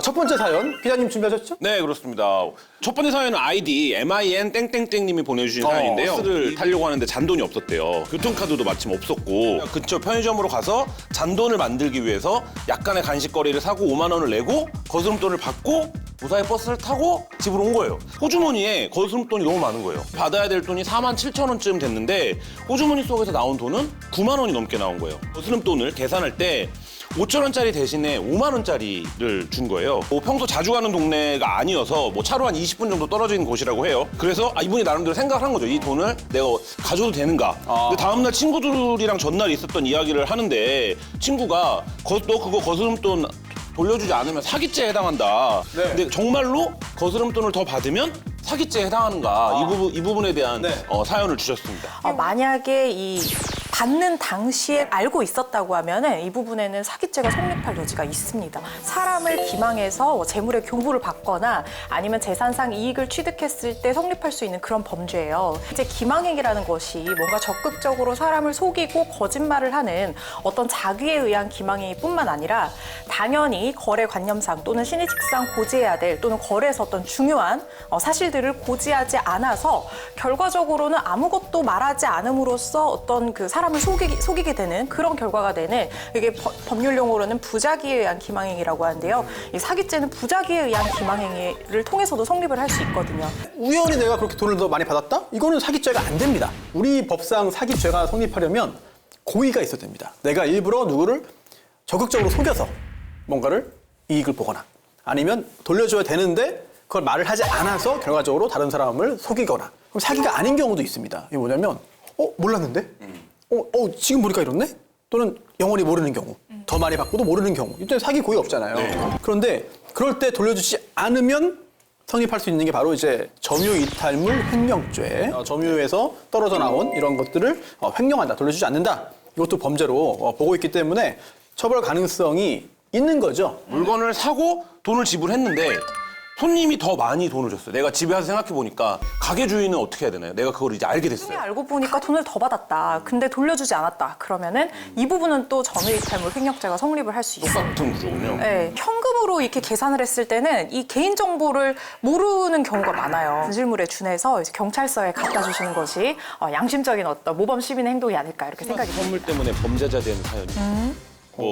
첫 번째 사연 기자님 준비하셨죠? 네, 그렇습니다. 첫 번째 사연은 아이디 MIN 땡땡땡님이 보내주신 사연인데요. 버스를 타려고 하는데 잔돈이 없었대요. 교통카드도 마침 없었고 근처 편의점으로 가서 잔돈을 만들기 위해서 약간의 간식거리를 사고 5만 원을 내고 거스름돈을 받고 무사히 버스를 타고 집으로 온 거예요. 호주머니에 거스름돈이 너무 많은 거예요. 받아야 될 돈이 4만 7천 원쯤 됐는데 호주머니 속에서 나온 돈은 9만 원이 넘게 나온 거예요. 거스름돈을 계산할 때 5천 원짜리 대신에 5만 원짜리를 준 거예요. 평소 자주 가는 동네가 아니어서 차로 한 20분 정도 떨어져 있는 곳이라고 해요. 그래서 이분이 나름대로 생각을 한 거죠. 이 돈을 내가 가져도 되는가. 근데 다음날 친구들이랑 전날 있었던 이야기를 하는데 친구가 너 그거 거스름돈 돌려주지 않으면 사기죄에 해당한다. 네. 근데 정말로 거스름돈을 더 받으면 사기죄에 해당하는가. 이 부분에 대한 사연을 주셨습니다. 만약에 이 받는 당시에 알고 있었다고 하면은 이 부분에는 사기죄가 성립할 여지가 있습니다. 사람을 기망해서 재물의 교부를 받거나 아니면 재산상 이익을 취득했을 때 성립할 수 있는 그런 범죄예요. 이제 기망행위라는 것이 뭔가 적극적으로 사람을 속이고 거짓말을 하는 어떤 자기에 의한 기망행위뿐만 아니라 당연히 거래 관념상 또는 신의식상 고지해야 될 또는 거래에서 어떤 중요한 사실들을 고지하지 않아서 결과적으로는 아무것도 말하지 않음으로써 어떤 그 사람을 속이게 되는 그런 결과가 되는 이게 법률 용어로는 부작위에 의한 기망행위라고 하는데요. 이 사기죄는 부작위에 의한 기망행위를 통해서도 성립을 할 수 있거든요. 우연히 내가 그렇게 돈을 더 많이 받았다? 이거는 사기죄가 안 됩니다. 우리 법상 사기죄가 성립하려면 고의가 있어야 됩니다. 내가 일부러 누구를 적극적으로 속여서 뭔가를 이익을 보거나 아니면 돌려줘야 되는데 그걸 말을 하지 않아서 결과적으로 다른 사람을 속이거나 그럼 사기가 아닌 경우도 있습니다. 이게 뭐냐면 몰랐는데? 지금 보니까 이렇네? 또는 영원히 모르는 경우. 더 많이 받고도 모르는 경우. 이때 사기 고의 없잖아요. 그런데 그럴 때 돌려주지 않으면 성립할 수 있는 게 바로 이제 점유이탈물 횡령죄. 점유에서 떨어져 나온 이런 것들을 횡령한다, 돌려주지 않는다. 이것도 범죄로 보고 있기 때문에 처벌 가능성이 있는 거죠. 물건을 사고 돈을 지불했는데 손님이 더 많이 돈을 줬어요. 내가 집에 와서 생각해보니까 가게 주인은 어떻게 해야 되나요? 내가 그걸 이제 알게 됐어요. 알고 보니까 돈을 더 받았다. 근데 돌려주지 않았다. 그러면은 이 부분은 또 점유이탈물 횡령죄가 성립을 할 수 있어요. 똑같은 구조군요. 네, 현금으로 이렇게 계산을 했을 때는 이 개인 정보를 모르는 경우가 많아요. 분실물에 준해서 이제 경찰서에 갖다 주시는 것이 양심적인 어떤 모범 시민의 행동이 아닐까 이렇게 생각이 듭니다. 선물 때문에 범죄자 된 사연이.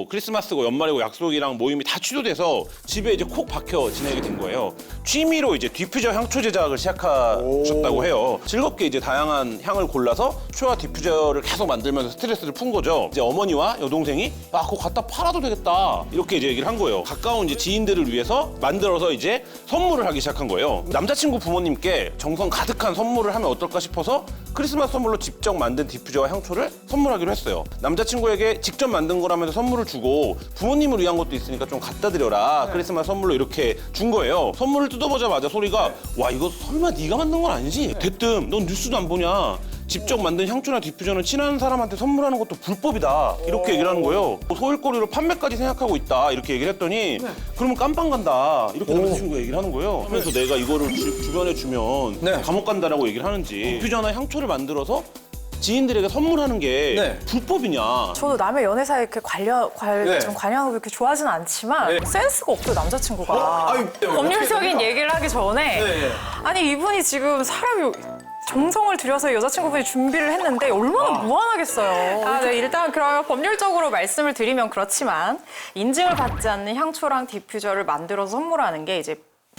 크리스마스고 연말이고 약속이랑 모임이 다 취소돼서 집에 이제 콕 박혀 지내게 된 거예요. 취미로 이제 디퓨저 향초 제작을 시작하셨다고 해요. 즐겁게 이제 다양한 향을 골라서 초와 디퓨저를 계속 만들면서 스트레스를 푼 거죠. 이제 어머니와 여동생이 그거 갖다 팔아도 되겠다 이렇게 이제 얘기를 한 거예요. 가까운 이제 지인들을 위해서 만들어서 이제 선물을 하기 시작한 거예요. 남자친구 부모님께 정성 가득한 선물을 하면 어떨까 싶어서 크리스마스 선물로 직접 만든 디퓨저와 향초를 선물하기로 했어요. 남자친구에게 직접 만든 거라면서 선물을 주고 부모님을 위한 것도 있으니까 좀 갖다 드려라. 크리스마스 선물로 이렇게 준 거예요. 선물을 뜯어보자마자 소리가 와 이거 설마 네가 만든 건 아니지? 대뜸 넌 뉴스도 안 보냐? 직접 만든 향초나 디퓨저는 친한 사람한테 선물하는 것도 불법이다. 이렇게 얘기를 하는 거예요. 소일거리로 판매까지 생각하고 있다. 이렇게 얘기를 했더니 그러면 깜빵 간다. 이렇게 남자친구가 얘기를 하는 거예요. 그래서 내가 이거를 주변에 주면 감옥 간다라고 얘기를 하는지 디퓨저나 향초를 만들어서 지인들에게 선물하는 게 불법이냐. 저도 남의 연애사에 이렇게 좀 관여하고 그렇게 좋아하지는 않지만 센스가 없어요, 남자친구가. 법률적인 얘기를 하기 전에 아니 이분이 지금 사람이 정성을 들여서 여자친구분이 준비를 했는데 얼마나 무한하겠어요. 네, 일단 그러면 법률적으로 말씀을 드리면 그렇지만 인증을 받지 않는 향초랑 디퓨저를 만들어서 선물하는 게 이제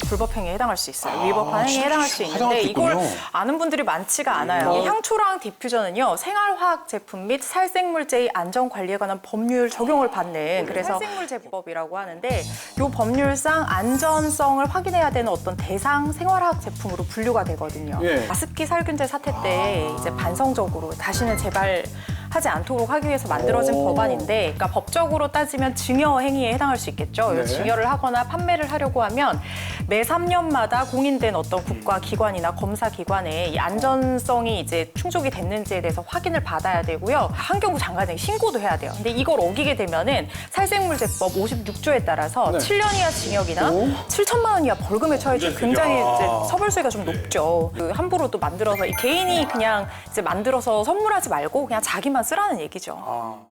불법 행위에 해당할 수 있어요. 위법한 행위에 해당할 수 있는데 이걸 아는 분들이 많지가 않아요. 이 향초랑 디퓨저는요. 생활화학 제품 및 살생물제의 안전관리에 관한 법률 적용을 받는 그래서 살생물제법이라고 하는데 이 법률상 안전성을 확인해야 되는 어떤 대상 생활화학 제품으로 분류가 되거든요. 가습기 살균제 사태 때 이제 반성적으로 다시는 재발하지 않도록 하기 위해서 만들어진 법안인데 그러니까 법적으로 따지면 증여 행위에 해당할 수 있겠죠. 증여를 하거나 판매를 하려고 하면 매 3년마다 공인된 어떤 국가 기관이나 검사 기관에 이 안전성이 이제 충족이 됐는지에 대해서 확인을 받아야 되고요. 환경부 장관에게 신고도 해야 돼요. 근데 이걸 어기게 되면은 살생물제법 56조에 따라서 7년 이하 징역이나 7천만 원 이하 벌금에 처해질 굉장히 이제 처벌 수위가 좀 높죠. 함부로 또 만들어서 이 개인이 그냥 이제 만들어서 선물하지 말고 그냥 자기만 쓰라는 얘기죠.